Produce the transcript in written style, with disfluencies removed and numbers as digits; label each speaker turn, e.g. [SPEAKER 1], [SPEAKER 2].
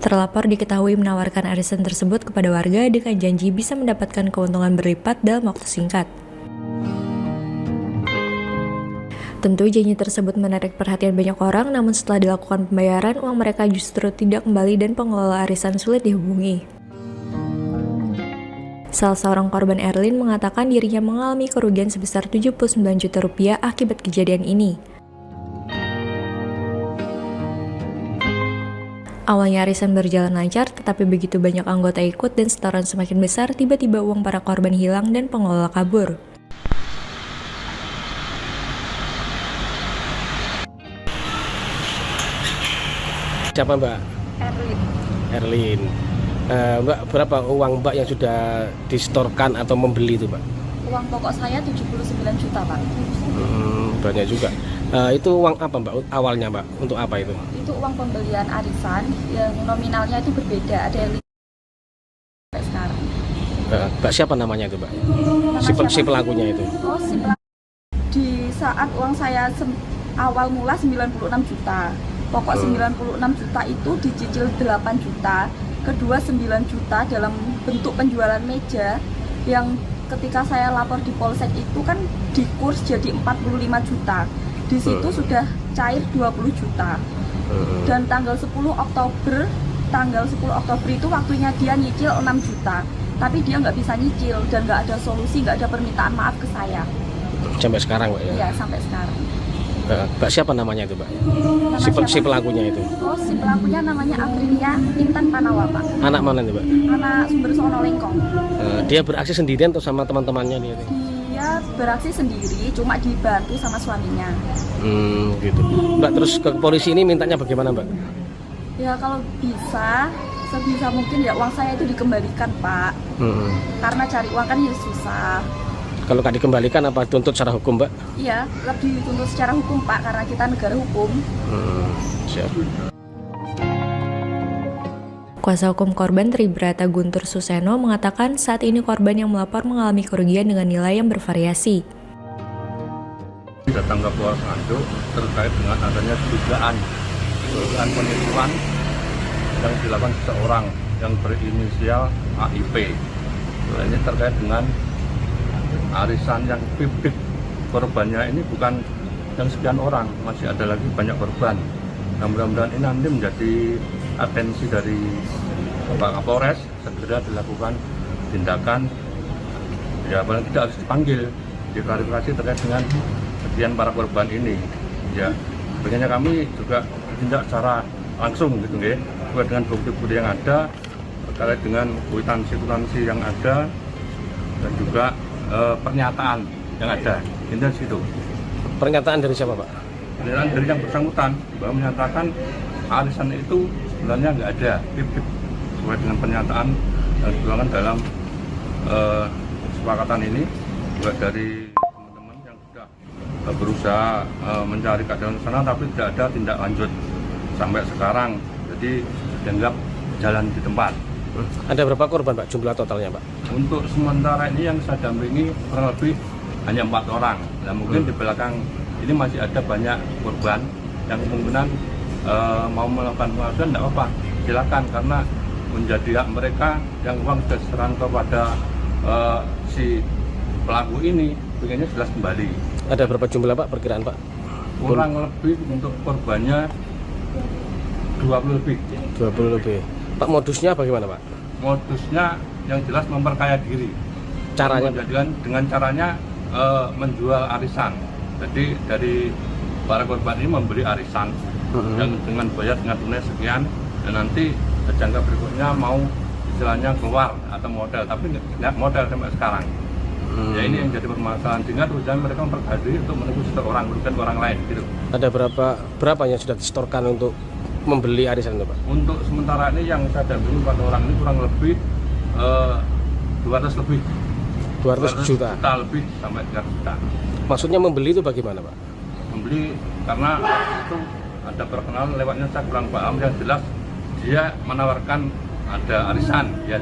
[SPEAKER 1] Terlapor diketahui menawarkan arisan tersebut kepada warga dengan janji bisa mendapatkan keuntungan berlipat dalam waktu singkat. Tentu janji tersebut menarik perhatian banyak orang, namun setelah dilakukan pembayaran, uang mereka justru tidak kembali dan pengelola arisan sulit dihubungi. Salah seorang korban, Erlin, mengatakan dirinya mengalami kerugian sebesar 79 juta rupiah akibat kejadian ini. Awalnya arisan berjalan lancar, tetapi begitu banyak anggota ikut dan setoran semakin besar, tiba-tiba uang para korban hilang dan pengelola kabur.
[SPEAKER 2] Siapa Mbak? Erlin. Mbak, berapa uang Mbak yang sudah disetorkan atau membeli itu Mbak?
[SPEAKER 3] Uang pokok saya 79 juta Pak.
[SPEAKER 2] Banyak juga. Itu uang apa Mbak awalnya Mbak? Untuk apa itu?
[SPEAKER 3] Itu uang pembelian arisan yang nominalnya itu berbeda. Ada yang sampai sekarang.
[SPEAKER 2] Mbak siapa namanya itu Mbak? Si pelakunya itu?
[SPEAKER 3] Oh, si pelaku. Di saat uang saya awal mula 96 juta. Pokok 96 juta itu dicicil 8 juta. Kedua 9 juta dalam bentuk penjualan meja yang ketika saya lapor di Polsek itu kan dikurs jadi 45 juta. Di situ sudah cair 20 juta. Dan tanggal 10 Oktober itu waktunya dia nyicil 6 juta. Tapi dia nggak bisa nyicil dan nggak ada solusi, nggak ada permintaan maaf ke saya.
[SPEAKER 2] Sampai sekarang Mbak ya?
[SPEAKER 3] Iya, sampai sekarang.
[SPEAKER 2] Mbak siapa namanya itu Mbak? Si pelakunya itu?
[SPEAKER 3] Oh, si pelakunya namanya Afrilia Intan Panawa Pak.
[SPEAKER 2] Anak mana nih Mbak?
[SPEAKER 3] Anak Sumber Sono Lengkong.
[SPEAKER 2] Dia beraksi sendirian atau sama teman-temannya dia?
[SPEAKER 3] Dia beraksi sendiri, cuma dibantu sama suaminya.
[SPEAKER 2] Gitu. Mbak, terus ke polisi ini mintanya bagaimana Mbak?
[SPEAKER 3] Ya kalau bisa, sebisa mungkin ya uang saya itu dikembalikan Pak. Karena cari uang kan ya susah.
[SPEAKER 2] Kalau nggak dikembalikan apa tuntut secara hukum Mbak?
[SPEAKER 3] Iya, lebih dituntut secara hukum Pak, karena kita negara hukum.
[SPEAKER 2] Siap.
[SPEAKER 1] Kuasa hukum korban Tribrata Guntur Suseno mengatakan saat ini korban yang melapor mengalami kerugian dengan nilai yang bervariasi.
[SPEAKER 4] Datang ke Polres Nganjuk terkait dengan adanya dugaan penipuan yang dilakukan seseorang yang berinisial AIP. Ini terkait dengan arisan yang bibit korbannya ini bukan yang sekian orang, masih ada lagi banyak korban. Nah, mudah-mudahan ini nanti menjadi atensi dari Bapak Kapolres, segera dilakukan tindakan, ya paling tidak harus dipanggil, diklarifikasi terkait dengan kejadian para korban ini. Ya, sebenarnya kami juga bertindak secara langsung gitu ya, sesuai dengan bukti-bukti yang ada, terkait dengan kwitansi yang ada, dan juga pernyataan yang ada. Intinya situ.
[SPEAKER 2] Pernyataan dari siapa Pak?
[SPEAKER 4] Pernyataan dari yang bersangkutan bahwa menyatakan arisan itu sebenarnya nggak ada, sesuai dengan pernyataan yang dituangkan dalam kesepakatan ini juga dari teman-teman yang sudah berusaha mencari keadilan di sana, tapi tidak ada tindak lanjut sampai sekarang. Jadi dianggap jalan di tempat.
[SPEAKER 2] Ada berapa korban Pak jumlah totalnya Pak?
[SPEAKER 4] Untuk sementara ini yang saya dampingi kurang lebih hanya 4 orang. Nah mungkin di belakang ini masih ada banyak korban yang kemungkinan mau melakukan pengaduan, tidak apa-apa, silakan, karena menjadi hak mereka yang uang sudah diserahkan kepada si pelaku ini, pengennya jelas kembali.
[SPEAKER 2] Ada berapa jumlah Pak perkiraan Pak?
[SPEAKER 4] Kurang lebih untuk korbannya 20 lebih.
[SPEAKER 2] 20 lebih. Pak, modusnya bagaimana Pak?
[SPEAKER 4] Modusnya yang jelas memperkaya diri.
[SPEAKER 2] Caranya?
[SPEAKER 4] Dengan caranya menjual arisan. Jadi dari para korban ini membeli arisan yang dengan bayar dengan tunai sekian, dan nanti jangka berikutnya mau istilahnya keluar atau modal, tapi nggak modal sampai sekarang. Ya ini yang jadi permasalahan, sehingga tujuan mereka memperkaya diri untuk menunggu seseorang, bukan orang lain gitu. Ada
[SPEAKER 2] berapa yang sudah disetorkan untuk membeli arisan itu Pak? Untuk
[SPEAKER 4] sementara ini yang saya dampingi 4 orang ini kurang lebih 200 lebih.
[SPEAKER 2] 200 juta
[SPEAKER 4] lebih sampai 300 juta.
[SPEAKER 2] Maksudnya membeli itu bagaimana Pak?
[SPEAKER 4] Membeli karena itu ada perkenalan lewatnya, saya kurang paham, yang jelas dia menawarkan ada arisan ya.